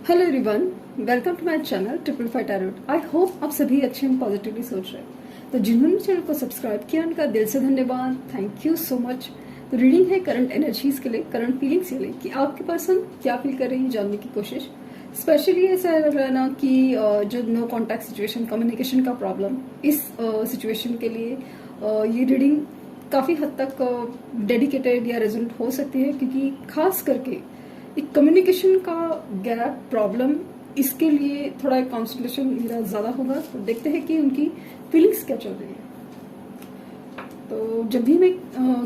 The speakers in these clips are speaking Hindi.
Hello everyone, welcome to my channel triple five tarot. I hope आप सभी अच्छे एंड पॉजिटिवली सोच रहे हैं। तो जिन्होंने चैनल को सब्सक्राइब किया उनका दिल से धन्यवाद, थैंक यू सो मच। तो रीडिंग है करंट एनर्जीज के लिए, करंट फीलिंग्स के लिए कि आपके पर्सन क्या फील कर रहे हैं जानने की कोशिश। स्पेशली ऐसा लग रहा है ना कि जो नो कॉन्टैक्ट सिचुएशन, कम्युनिकेशन का प्रॉब्लम, इस सिचुएशन के लिए ये रीडिंग काफ़ी हद तक डेडिकेटेड या रेजोनेट हो सकती है, क्योंकि खास करके एक कम्युनिकेशन का गैप प्रॉब्लम, इसके लिए थोड़ा एक कॉन्सेंट्रेशन मेरा ज़्यादा होगा। तो देखते हैं कि उनकी फीलिंग्स क्या चल रही है। तो जब भी मैं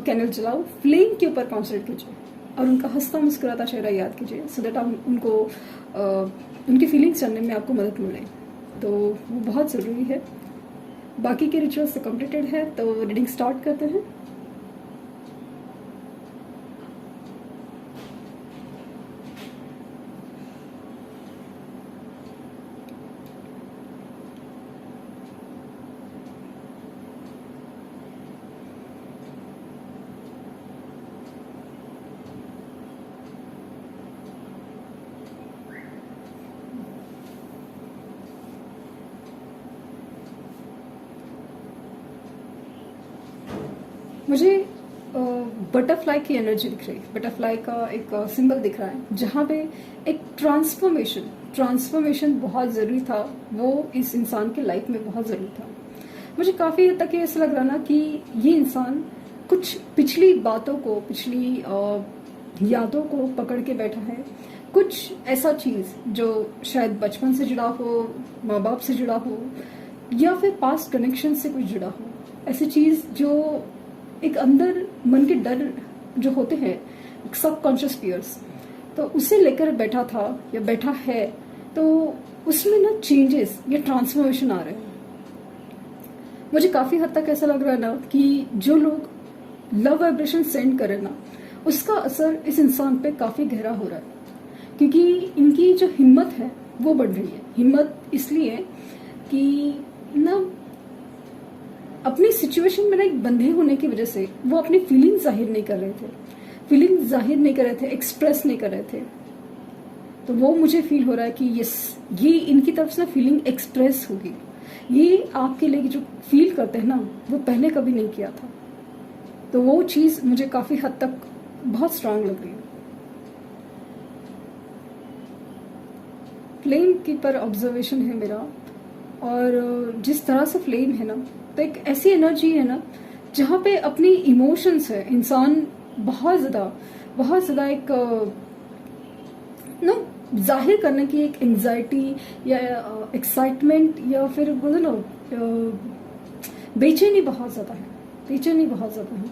कैनल चलाऊँ, फ्लेम के ऊपर कॉन्सेंट्रेट कीजिए और उनका हंसता मुस्कुराता चेहरा याद कीजिए, सो दैट आप उनको उनकी फीलिंग्स जानने में आपको मदद मिले। तो वो बहुत ज़रूरी है। बाकी के रिचुअल्स तो कम्प्लीटेड है, तो रीडिंग स्टार्ट करते हैं। मुझे बटरफ्लाई की एनर्जी दिख रही है। बटरफ्लाई का एक सिंबल दिख रहा है, जहाँ पे एक ट्रांसफॉर्मेशन बहुत ज़रूरी था। वो इस इंसान के लाइफ में बहुत ज़रूरी था। मुझे काफ़ी हद तक ये ऐसा लग रहा ना कि ये इंसान कुछ पिछली बातों को, पिछली यादों को पकड़ के बैठा है। कुछ ऐसा चीज़ जो शायद बचपन से जुड़ा हो, माँ बाप से जुड़ा हो, या फिर पास्ट कनेक्शन से कुछ जुड़ा हो। ऐसी चीज़ जो एक अंदर मन के डर जो होते हैं, सबकॉन्शियस फियर्स, तो उसे लेकर बैठा था या बैठा है। तो उसमें ना चेंजेस या ट्रांसफॉर्मेशन आ रहे हैं। मुझे काफ़ी हद तक ऐसा लग रहा है ना कि जो लोग लव वाइब्रेशन सेंड करें ना, उसका असर इस इंसान पे काफ़ी गहरा हो रहा है, क्योंकि इनकी जो हिम्मत है वो बढ़ रही है। हिम्मत इसलिए कि ना अपनी सिचुएशन में ना एक बंधे होने की वजह से वो अपनी फीलिंग जाहिर नहीं कर रहे थे, एक्सप्रेस नहीं कर रहे थे। तो वो मुझे फील हो रहा है कि ये इनकी तरफ से ना फीलिंग एक्सप्रेस होगी। ये आपके लिए जो फील करते हैं ना, वो पहले कभी नहीं किया था। तो वो चीज़ मुझे काफ़ी हद तक बहुत स्ट्रांग लग रही है। फ्लेम की पर ऑब्जर्वेशन है मेरा, और जिस तरह से फ्लेम है ना, तो एक ऐसी एनर्जी है ना जहाँ पे अपनी इमोशंस है इंसान बहुत ज़्यादा एक ना जाहिर करने की एक एंजाइटी या एक्साइटमेंट, या फिर बोलो ना बेचैनी बहुत ज़्यादा है।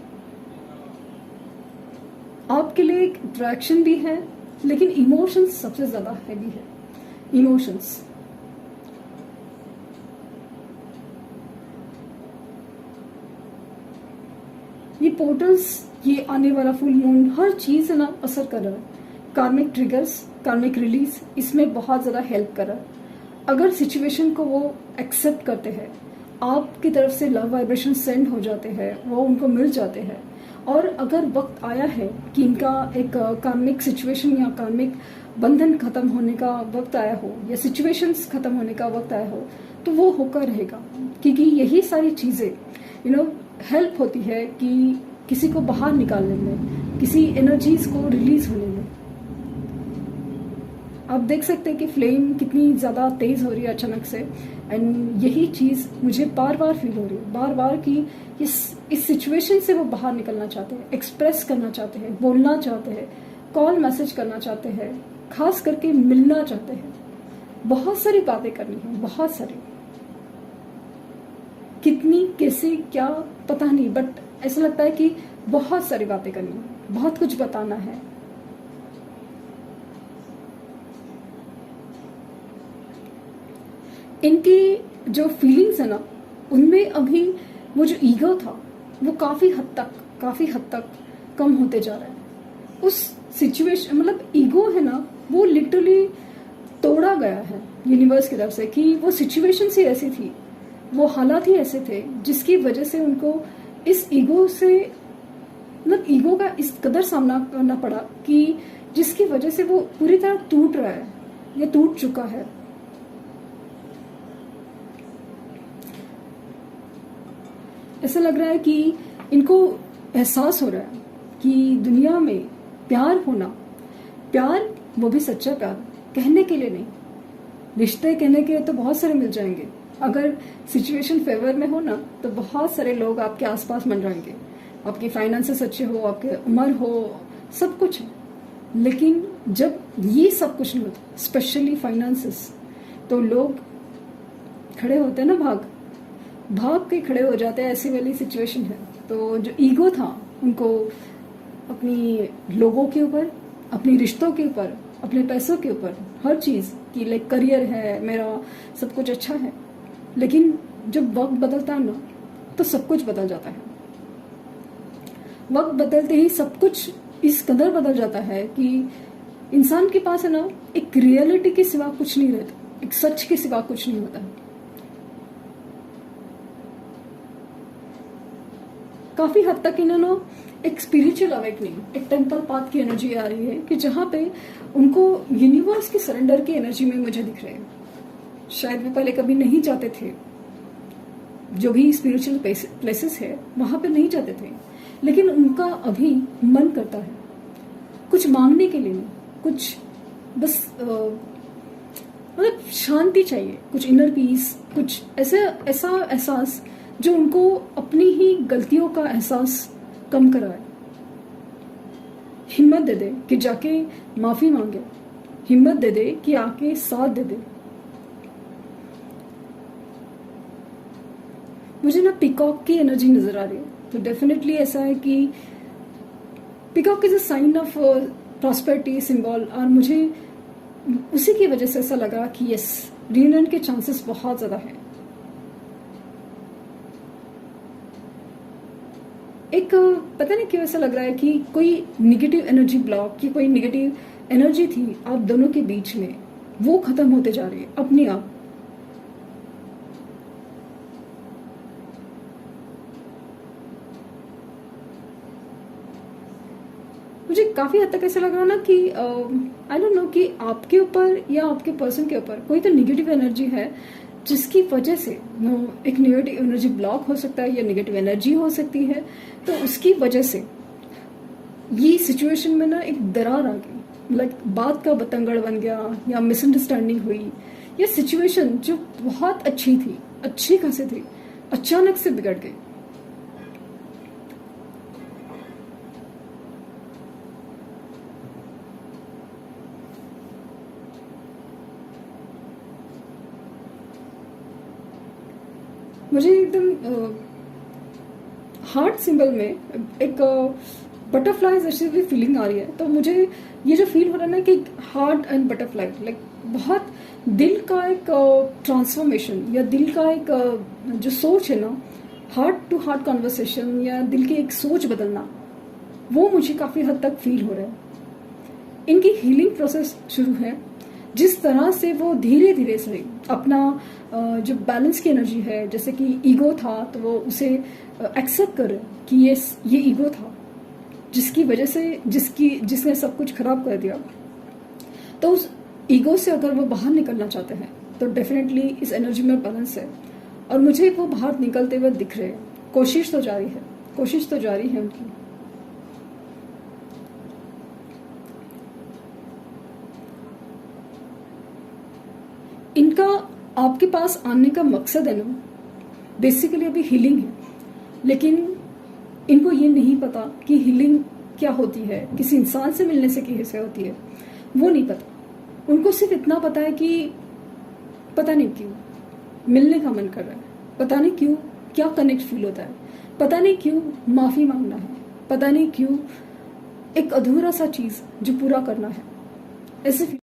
आपके लिए एक अट्रैक्शन भी है, लेकिन इमोशंस सबसे ज़्यादा हैवी है। इमोशंस ये पोर्टल्स, ये आने वाला फुल मून, हर चीज़ है ना असर कर रहा है। कार्मिक ट्रिगर्स, कार्मिक रिलीज इसमें बहुत ज़्यादा हेल्प कर रहा है। अगर सिचुएशन को वो एक्सेप्ट करते हैं, आपकी तरफ से लव वाइब्रेशन सेंड हो जाते हैं, वो उनको मिल जाते हैं। और अगर वक्त आया है कि इनका एक कार्मिक सिचुएशन या कार्मिक बंधन खत्म होने का वक्त आया हो, या सिचुएशंस खत्म होने का वक्त आया हो, तो वो होकर रहेगा। क्योंकि यही सारी चीज़ें हेल्प होती है कि किसी को बाहर निकालने में, किसी एनर्जीज को रिलीज होने में। आप देख सकते हैं कि फ्लेम कितनी ज़्यादा तेज़ हो रही है अचानक से। एंड यही चीज़ मुझे बार बार फील हो रही है, बार बार कि इस सिचुएशन से वो बाहर निकलना चाहते हैं, एक्सप्रेस करना चाहते हैं, बोलना चाहते हैं, कॉल मैसेज करना चाहते हैं, खास करके मिलना चाहते हैं। बहुत सारी बातें करनी है, बहुत सारी, कितनी, कैसे, क्या पता नहीं, बट ऐसा लगता है कि बहुत सारी बातें करनी है, बहुत कुछ बताना है। इनकी जो फीलिंग्स है ना, उनमें अभी वो जो ईगो था वो काफ़ी हद तक कम होते जा रहा है। उस सिचुएशन, मतलब ईगो है ना, वो लिटरली तोड़ा गया है यूनिवर्स की तरफ से, कि वो सिचुएशन ही ऐसी थी, वो हालात ही ऐसे थे जिसकी वजह से उनको इस ईगो से, मतलब ईगो का इस कदर सामना करना पड़ा कि जिसकी वजह से वो पूरी तरह टूट रहा है। या टूट चुका है। ऐसा लग रहा है कि इनको एहसास हो रहा है कि दुनिया में प्यार होना, प्यार वो भी सच्चा प्यार, कहने के लिए नहीं। रिश्ते कहने के लिए तो बहुत सारे मिल जाएंगे, अगर सिचुएशन फेवर में हो ना तो बहुत सारे लोग आपके आसपास बन जाएंगे, आपकी फाइनेंसेस अच्छे हो, आपके उम्र हो, सब कुछ है। लेकिन जब ये सब कुछ नहीं होता, स्पेशली फाइनेंसेस, तो लोग खड़े होते हैं ना, भाग के खड़े हो जाते हैं, ऐसी वाली सिचुएशन है। तो जो ईगो था उनको अपनी लोगों के ऊपर, अपनी रिश्तों के ऊपर, अपने पैसों के ऊपर, हर चीज़ की, लाइक करियर है मेरा, सब कुछ अच्छा है। लेकिन जब वक्त बदलता है ना तो सब कुछ बदल जाता है। वक्त बदलते ही सब कुछ इस कदर बदल जाता है कि इंसान के पास है ना एक रियलिटी के सिवा कुछ नहीं रहता, एक सच के सिवा कुछ नहीं होता। काफी हद तक इन्होंने एक स्पिरिचुअल अवेकनिंग, एक टेम्पल पाथ की एनर्जी आ रही है कि जहां पे उनको यूनिवर्स के सरेंडर की एनर्जी में मुझे दिख रहे हैं। शायद वो पहले कभी नहीं जाते थे, जो भी स्पिरिचुअल प्लेसेस है वहां पे नहीं जाते थे, लेकिन उनका अभी मन करता है कुछ मांगने के लिए नहीं, कुछ बस मतलब शांति चाहिए, कुछ इनर पीस, कुछ ऐसा एहसास जो उनको अपनी ही गलतियों का एहसास कम कराए, हिम्मत दे दे कि जाके माफी मांगे, हिम्मत दे दे कि आके साथ दे दे। मुझे ना पीकॉक की एनर्जी नजर आ रही है, तो डेफिनेटली ऐसा है कि peacock is a sign of prosperity symbol, और मुझे उसी की वजह से ऐसा लगा कि यस, रियूनियन के चांसेस बहुत ज्यादा है। एक पता नहीं क्यों ऐसा लग रहा है कि कोई निगेटिव एनर्जी ब्लॉक, की कोई निगेटिव एनर्जी थी आप दोनों के बीच में, वो खत्म होते जा रही है अपने आप। मुझे काफी हद तक ऐसा लग रहा ना कि आई डोंट नो कि आपके ऊपर या आपके पर्सन के ऊपर कोई तो निगेटिव एनर्जी है, जिसकी वजह से वो एक नेगेटिव एनर्जी ब्लॉक हो सकता है या नेगेटिव एनर्जी हो सकती है। तो उसकी वजह से ये सिचुएशन में ना एक दरार आ गई, लाइक बात का बतंगड़ बन गया, या मिसअंडरस्टैंडिंग हुई, या सिचुएशन जो बहुत अच्छी थी, अच्छी खासी थी, अचानक से बिगड़ गई। मुझे एकदम हार्ट सिंबल में एक बटरफ्लाई जैसी भी फीलिंग आ रही है। तो मुझे ये जो फील हो रहा है ना कि हार्ट एंड बटरफ्लाई, लाइक बहुत दिल का एक ट्रांसफॉर्मेशन, या दिल का एक जो सोच है ना, हार्ट टू हार्ट कॉन्वर्सेशन, या दिल की एक सोच बदलना, वो मुझे काफी हद तक फील हो रहा है। इनकी हीलिंग प्रोसेस शुरू है, जिस तरह से वो धीरे धीरे से अपना जो बैलेंस की एनर्जी है, जैसे कि ईगो था तो वो उसे एक्सेप्ट कर कि ये ईगो था, जिसकी वजह से जिसने सब कुछ खराब कर दिया। तो उस ईगो से अगर वो बाहर निकलना चाहते हैं तो डेफिनेटली इस एनर्जी में बैलेंस है, और मुझे वो बाहर निकलते हुए दिख रहे हैं। कोशिश तो जारी है उनकी। इनका आपके पास आने का मकसद है ना, बेसिकली अभी हीलिंग है, लेकिन इनको ये नहीं पता कि हीलिंग क्या होती है, किसी इंसान से मिलने से कैसे होती है, वो नहीं पता। उनको सिर्फ इतना पता है कि पता नहीं क्यों मिलने का मन कर रहा है, पता नहीं क्यों क्या कनेक्ट फील होता है, पता नहीं क्यों माफी मांगना है, पता नहीं क्यों एक अधूरा सा चीज जो पूरा करना है, ऐसे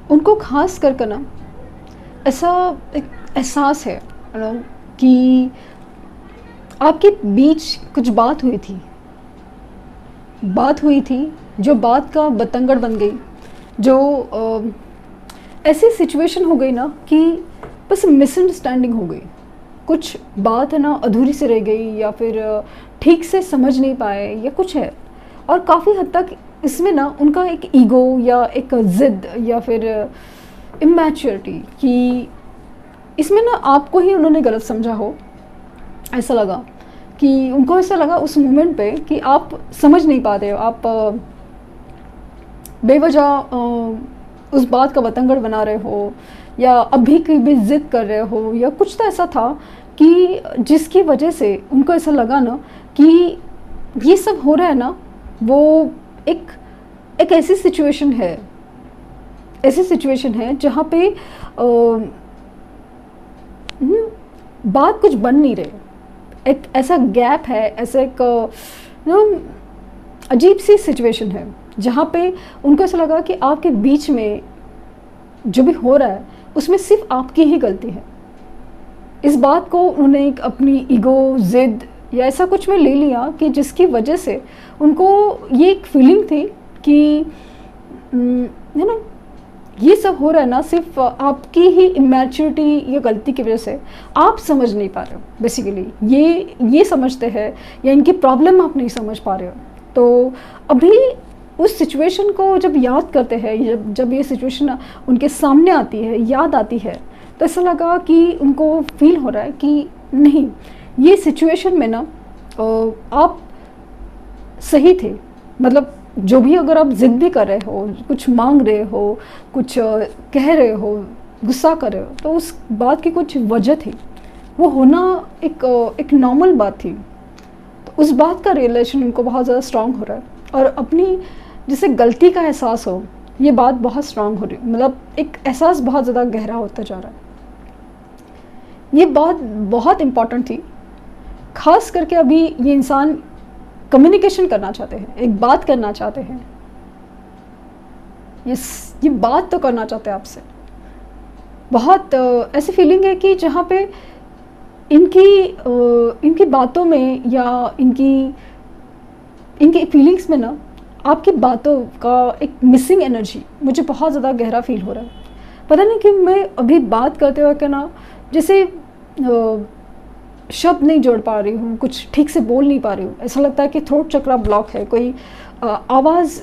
उनको खास कर ना ऐसा एक एहसास है कि आपके बीच कुछ बात हुई थी जो बात का बतंगड़ बन गई, जो ऐसी सिचुएशन हो गई ना कि बस मिसअंडरस्टैंडिंग हो गई, कुछ बात है ना अधूरी से रह गई, या फिर ठीक से समझ नहीं पाए, या कुछ है। और काफ़ी हद तक इसमें ना उनका एक ईगो या एक ज़िद या फिर इमैच्योरिटी कि इसमें ना आपको ही उन्होंने गलत समझा हो, ऐसा लगा कि उनको ऐसा लगा उस मोमेंट पे कि आप समझ नहीं पा रहे हो, आप बेवजह उस बात का बतंगड़ बना रहे हो या अभी की भी ज़िद कर रहे हो या कुछ तो ऐसा था कि जिसकी वजह से उनको ऐसा लगा ना कि ये सब हो रहा है ना, वो एक ऐसी सिचुएशन है जहाँ पे बात कुछ बन नहीं रही, एक ऐसा गैप है, ऐसा एक अजीब सी सिचुएशन है जहाँ पे उनको ऐसा लगा कि आपके बीच में जो भी हो रहा है उसमें सिर्फ आपकी ही गलती है। इस बात को उन्होंने एक अपनी ईगो, ज़िद या ऐसा कुछ में ले लिया कि जिसकी वजह से उनको ये एक फीलिंग थी कि यू नो ये सब हो रहा है ना सिर्फ आपकी ही इमैच्योरिटी या गलती की वजह से, आप समझ नहीं पा रहे हो। बेसिकली ये समझते हैं या इनकी प्रॉब्लम आप नहीं समझ पा रहे हो। तो अभी उस सिचुएशन को जब याद करते हैं, जब ये सिचुएशन उनके सामने आती है, याद आती है, तो ऐसा लगा कि उनको फील हो रहा है कि नहीं, ये सिचुएशन में ना आप सही थे। मतलब जो भी अगर आप ज़िद भी कर रहे हो, कुछ मांग रहे हो, कुछ कह रहे हो, गुस्सा कर रहे हो, तो उस बात की कुछ वजह थी, वो होना एक नॉर्मल बात थी। तो उस बात का रियलाइजेशन उनको बहुत ज़्यादा स्ट्रांग हो रहा है और अपनी जिसे गलती का एहसास हो, ये बात बहुत स्ट्रांग हो रही है। मतलब एक एहसास बहुत ज़्यादा गहरा होता जा रहा है। ये बात बहुत इम्पॉर्टेंट थी, खास करके अभी ये इंसान कम्युनिकेशन करना चाहते हैं, एक बात करना चाहते हैं, ये बात तो करना चाहते हैं आपसे। बहुत ऐसी फीलिंग है कि जहाँ पे इनकी बातों में या इनकी फीलिंग्स में ना आपकी बातों का एक मिसिंग एनर्जी मुझे बहुत ज़्यादा गहरा फील हो रहा है। पता नहीं कि मैं अभी बात करते हुए क्या ना जैसे शब्द नहीं जोड़ पा रही हूँ, कुछ ठीक से बोल नहीं पा रही हूँ। ऐसा लगता है कि थ्रोट चक्रा ब्लॉक है, कोई आवाज़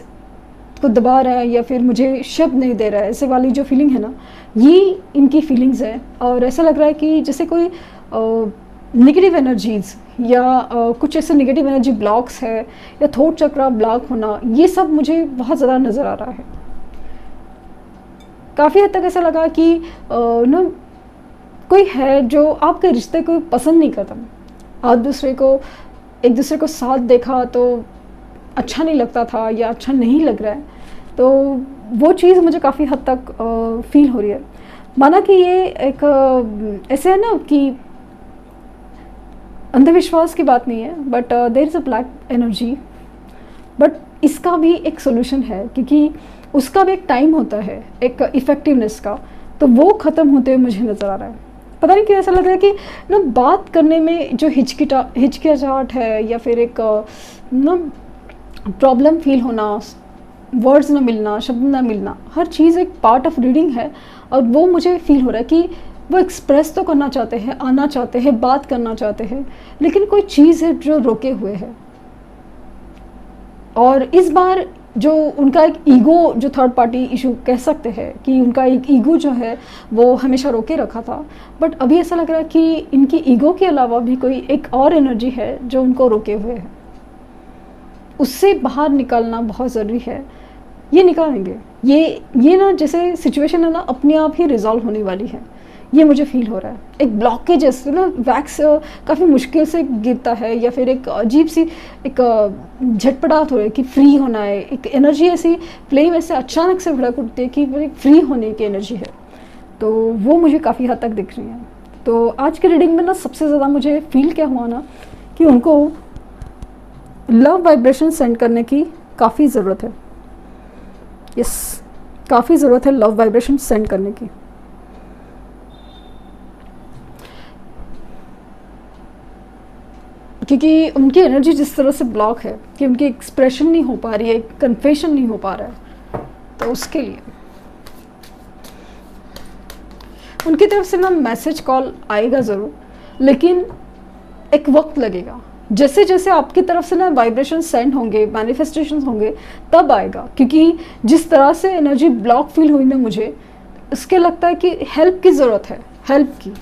को दबा रहा है या फिर मुझे शब्द नहीं दे रहा है। ऐसे वाली जो फीलिंग है ना, ये इनकी फीलिंग्स है। और ऐसा लग रहा है कि जैसे कोई नेगेटिव एनर्जीज़ या कुछ ऐसे नेगेटिव एनर्जी ब्लॉक्स है या थ्रोट चक्रा ब्लॉक होना, ये सब मुझे बहुत ज़्यादा नज़र आ रहा है। काफ़ी हद तक ऐसा लगा कि ना कोई है जो आपके रिश्ते को पसंद नहीं करता। आप एक दूसरे को साथ देखा तो अच्छा नहीं लगता था या अच्छा नहीं लग रहा है, तो वो चीज़ मुझे काफ़ी हद तक फील हो रही है। माना कि ये एक ऐसे है ना कि अंधविश्वास की बात नहीं है, but there is a black energy, but इसका भी एक सोल्यूशन है क्योंकि उसका भी एक टाइम होता है, एक इफ़ेक्टिवनेस का, तो वो ख़त्म होते हुए मुझे नज़र आ रहा है। पता नहीं क्यों ऐसा लग रहा है कि ना बात करने में जो हिचकिचाहट है या फिर एक ना प्रॉब्लम फील होना, वर्ड्स ना मिलना, शब्द ना मिलना, हर चीज़ एक पार्ट ऑफ रीडिंग है। और वो मुझे फील हो रहा है कि वो एक्सप्रेस तो करना चाहते हैं, आना चाहते हैं, बात करना चाहते हैं, लेकिन कोई चीज़ है जो रोके हुए है। और इस बार जो उनका एक ईगो, जो थर्ड पार्टी इशू कह सकते हैं कि उनका एक ईगो जो है वो हमेशा रोके रखा था, बट अभी ऐसा लग रहा है कि इनकी ईगो के अलावा भी कोई एक और एनर्जी है जो उनको रोके हुए है। उससे बाहर निकालना बहुत ज़रूरी है। ये निकालेंगे, ये ना जैसे सिचुएशन है ना अपने आप ही रिजॉल्व होने वाली है, ये मुझे फील हो रहा है। एक ब्लॉकेज जैसे ना वैक्स काफ़ी मुश्किल से गिरता है या फिर एक अजीब सी एक झटपटाहट हो रही है कि फ्री होना है, एक एनर्जी ऐसी फ्लेम ऐसे अचानक से भड़क उठती है कि फ्री होने की एनर्जी है, तो वो मुझे काफ़ी हद तक दिख रही है। तो आज के रीडिंग में ना सबसे ज़्यादा मुझे फील क्या हुआ ना कि उनको लव वाइब्रेशन सेंड करने की काफ़ी ज़रूरत है। यस, काफ़ी ज़रूरत है लव वाइब्रेशन सेंड करने की। क्योंकि उनकी एनर्जी जिस तरह से ब्लॉक है कि उनकी एक्सप्रेशन नहीं हो पा रही है, कन्फेशन नहीं हो पा रहा है, तो उसके लिए उनकी तरफ से ना मैसेज कॉल आएगा ज़रूर, लेकिन एक वक्त लगेगा। जैसे जैसे आपकी तरफ से ना वाइब्रेशन सेंड होंगे, मैनिफेस्टेशन होंगे, तब आएगा। क्योंकि जिस तरह से एनर्जी ब्लॉक फील हुई ना मुझे, इसके लगता है कि हेल्प की ज़रूरत है, हेल्प की।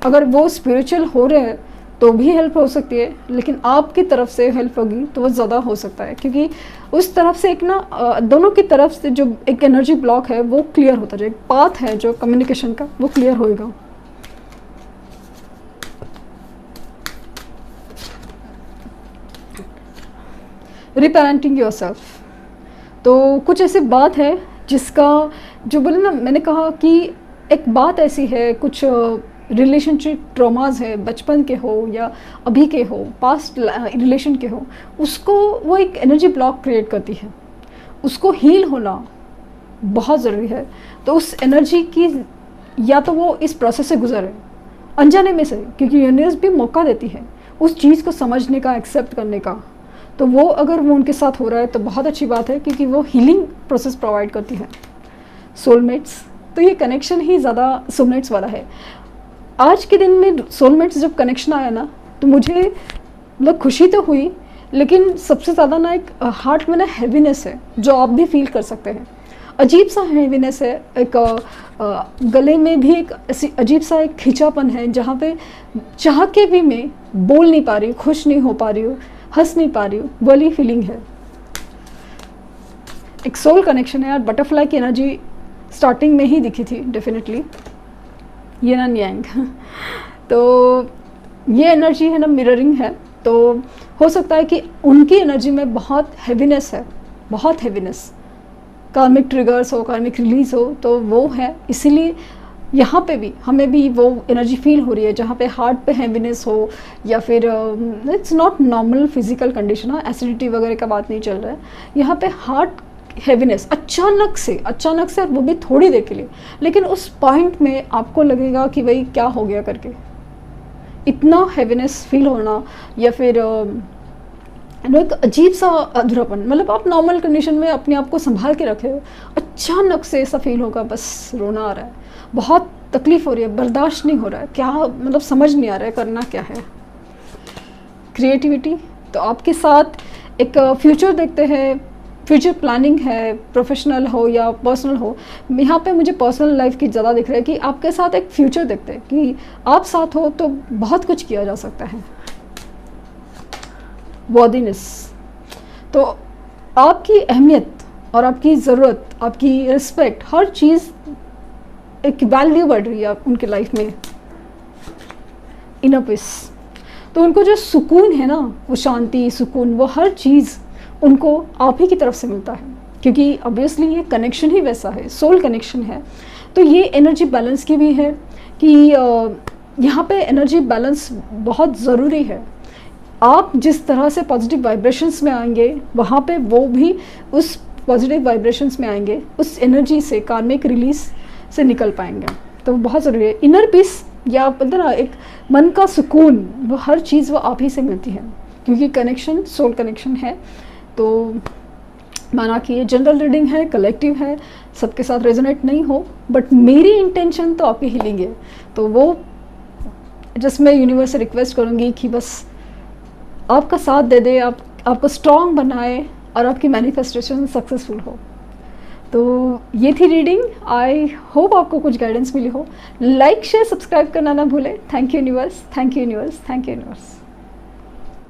अगर वो स्पिरिचुअल हो रहे हैं तो भी हेल्प हो सकती है, लेकिन आपकी तरफ से हेल्प होगी तो वो ज़्यादा हो सकता है। क्योंकि उस तरफ से एक ना दोनों की तरफ से जो एक एनर्जी ब्लॉक है वो क्लियर होता जाए, एक पाथ है जो कम्युनिकेशन का वो क्लियर होएगा। रिपेरेंटिंग योरसेल्फ, तो कुछ ऐसी बात है जिसका जो बोले ना, मैंने कहा कि एक बात ऐसी है, कुछ रिलेशनशिप ट्रॉमाज है, बचपन के हो या अभी के हो, पास्ट रिलेशन के हो, उसको वो एक एनर्जी ब्लॉक क्रिएट करती है, उसको हील होना बहुत ज़रूरी है। तो उस एनर्जी की या तो वो इस प्रोसेस से गुजरे अनजाने में से, क्योंकि यूनिवर्स भी मौका देती है उस चीज़ को समझने का, एक्सेप्ट करने का। तो वो अगर वो उनके साथ हो रहा है तो बहुत अच्छी बात है, क्योंकि वो हीलिंग प्रोसेस प्रोवाइड करती है। सोलमेट्स, तो ये कनेक्शन ही ज़्यादा सोलमेट्स वाला है। आज के दिन में सोलमेट्स जब कनेक्शन आया ना, तो मुझे मतलब खुशी तो हुई, लेकिन सबसे ज़्यादा ना एक हार्ट में ना हैवीनेस है, जो आप भी फील कर सकते हैं। अजीब सा हैवीनेस है, एक गले में भी एक ऐसी अजीब सा एक खिंचापन है, जहाँ पे चाह के भी मैं बोल नहीं पा रही हूँ, खुश नहीं हो पा रही हूँ, हंस नहीं पा रही हूँ, वाली फीलिंग है। एक सोल कनेक्शन है यार। बटरफ्लाई की एनर्जी स्टार्टिंग में ही दिखी थी डेफिनेटली, ये ना यांग। तो ये एनर्जी है ना, मिररिंग है। तो हो सकता है कि उनकी एनर्जी में बहुत हैवीनेस है, बहुत हैवीनेस, कार्मिक ट्रिगर्स हो, कार्मिक रिलीज हो, तो वो है। इसीलिए यहाँ पे भी हमें भी वो एनर्जी फील हो रही है, जहाँ पे हार्ट पे हैवीनेस हो, या फिर it's not normal physical condition, acidity वगैरह का बात नहीं चल रहा है। यहाँ पे हार्ट हैवीनेस अचानक से, और वो भी थोड़ी देर के लिए, लेकिन उस पॉइंट में आपको लगेगा कि भाई क्या हो गया करके, इतना हैवीनेस फील होना, या फिर एक अजीब सा अधूरापन। मतलब आप नॉर्मल कंडीशन में अपने आप को संभाल के रखे हो, अचानक से ऐसा फील होगा बस रोना आ रहा है, बहुत तकलीफ हो रही है, बर्दाश्त नहीं हो रहा है, क्या मतलब समझ नहीं आ रहा है करना क्या है। क्रिएटिविटी, तो आपके साथ एक फ्यूचर देखते हैं, फ्यूचर प्लानिंग है, प्रोफेशनल हो या पर्सनल हो। यहाँ पे मुझे पर्सनल लाइफ की ज़्यादा दिख रहा है कि आपके साथ एक फ्यूचर देखते हैं कि आप साथ हो तो बहुत कुछ किया जा सकता है। वर्दीनेस, तो आपकी अहमियत और आपकी ज़रूरत, आपकी रिस्पेक्ट, हर चीज़ एक वैल्यू बढ़ रही है उनके लाइफ में। इनर पीस, तो उनको जो सुकून है ना, वो शांति, सुकून, वो हर चीज़ उनको आप ही की तरफ से मिलता है, क्योंकि ऑब्वियसली ये कनेक्शन ही वैसा है, सोल कनेक्शन है। तो ये एनर्जी बैलेंस की भी है कि यहाँ पे एनर्जी बैलेंस बहुत ज़रूरी है। आप जिस तरह से पॉजिटिव वाइब्रेशंस में आएंगे, वहाँ पे वो भी उस पॉजिटिव वाइब्रेशंस में आएंगे, उस एनर्जी से, कार्मिक रिलीज से निकल पाएंगे। तो बहुत ज़रूरी है। इनर पीस, या बोलते ना एक मन का सुकून, वो हर चीज़ वो आप ही से मिलती है, क्योंकि कनेक्शन सोल कनेक्शन है। तो माना कि ये जनरल रीडिंग है, कलेक्टिव है, सबके साथ रेजोनेट नहीं हो, बट मेरी इंटेंशन तो आपकी हीलिंग है। तो वो जिसमें यूनिवर्स से रिक्वेस्ट करूँगी कि बस आपका साथ दे दे, आपको स्ट्रॉन्ग बनाए और आपकी मैनिफेस्टेशन सक्सेसफुल हो। तो ये थी रीडिंग। आई होप आपको कुछ गाइडेंस मिली हो। लाइक, शेयर, सब्सक्राइब करना ना भूलें। Thank you universe, thank you universe, thank you universe.